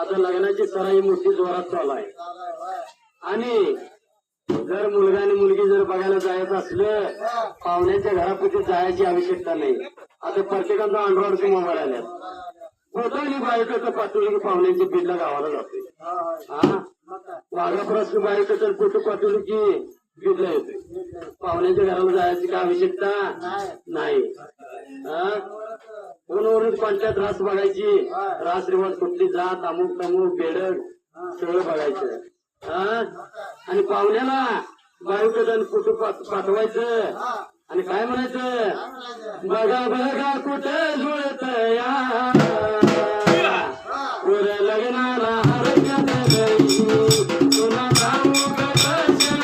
आता लग्नाची सराई मोठी जोरात चालू आहे आणि जर मुलगा आणि मुलगी जर बघायला जायचं असलं पाहुण्याच्या घरापुढे जायची आवश्यकता नाही. आता प्रत्येकाचा अँड्रॉइडचे मोबाईल आल्यात. फोटो आणि बायोडेटा पाठवलं की पाहुण्याची बिल्ला गावाला जाते. हा वाघाप्रश्न बायोडेटा फोटो पाठवलं की बिल्ला येते. पाहुण्याच्या घराला जायची काय आवश्यकता नाही. फोनवरून पंचायत रास बघायची, रास रिवाज कुठली जात अमुक तमुक बेडक सगळं बघायचं. आणि पाहुण्याला बायोडेटा फोटो पाठवायचं आणि काय म्हणायचं, बघा बघा कुठे जुळत या